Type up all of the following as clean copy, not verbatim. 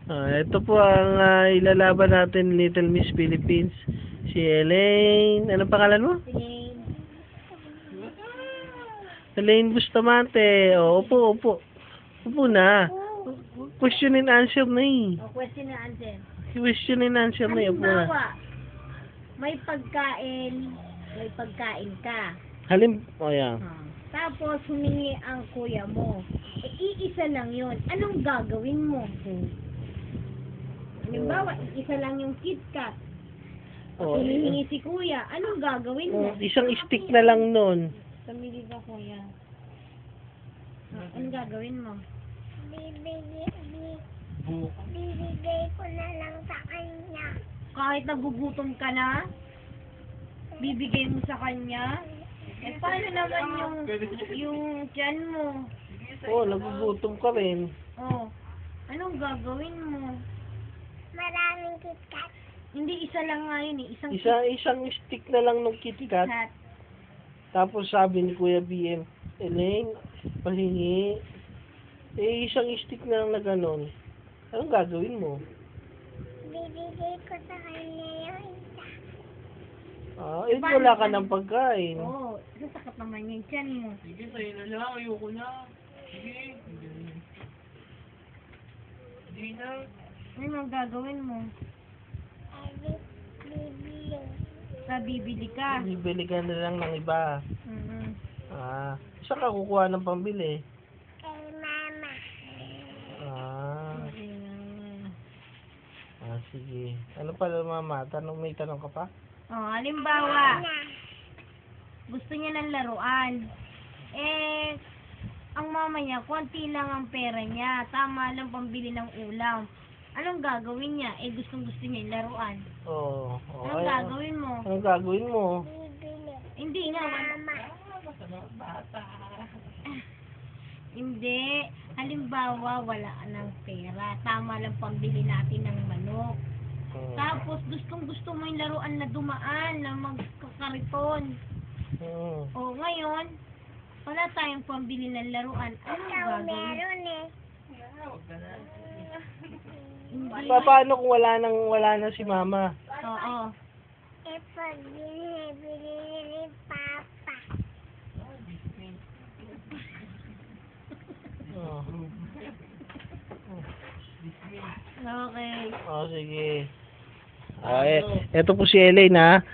Ito po ang ilalaban natin, Little Miss Philippines. Si Elaine. Anong pangalan mo? Elaine. Elaine Bustamante. Upo, upo. Upo na. Question and answer na eh. Question and answer. Question and answer na eh. Upo na. Halimbawa, may pagkain ka. Yan. Tapos humingi ang kuya mo. Iisa lang yun. Anong gagawin mo? Halimbawa, isa lang yung KitKat. Humihingi si kuya. Anong gagawin mo? Isang stick na lang nun. Pamili ka kuya. Anong gagawin mo? Bibigay ko na lang sa kanya. Kahit nagugutom ka na, bibigay mo sa kanya. Paano naman yung tiyan mo? Nagugutom ka rin. Anong gagawin mo? Maraming KitKat. Hindi isa lang nga yun eh. Isang stick na lang ng KitKat. Tapos sabi ni Kuya BM, Elaine, pahingi. Isang stick na lang na ganon. Anong gagawin mo? Bibigay ko sa kanya yung isa. Wala ka ng pagkain. Sasakit naman yung tiyan mo. Sige, sa'yo na lang. Ayoko na. Sige. Hindi na. Anong gagawin mo? Bibili ka. Bibili ka na lang ng iba. Saan ka kukuha ng pambili? Kay mama. Sige. Ano pala mama? May tanong ka pa? Halimbawa, gusto niya ng laruan. Ang mama niya, konti lang ang pera niya. Tama lang pambili ng ulam. Anong gagawin niya? Gustong-gusto niya yung laruan. Anong gagawin mo? Anong gagawin mo? Bibili. Hindi nga. Hindi. Halimbawa, wala ka ng pera. Tama lang pambili natin ng manok. Tapos, gustong-gusto mo yung laruan na dumaan, na magkakariton. Ngayon, wala tayong pambili ng laruan. Anong gagawin? Meron eh. Paano kung wala na si mama? Pag binibili ni Papa. Okay. Sige. Ito po si Elaine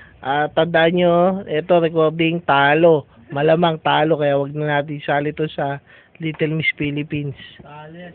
tandaan nyo, ito recording talo. Malamang talo, kaya wag na natin isali to sa Little Miss Philippines. Tali.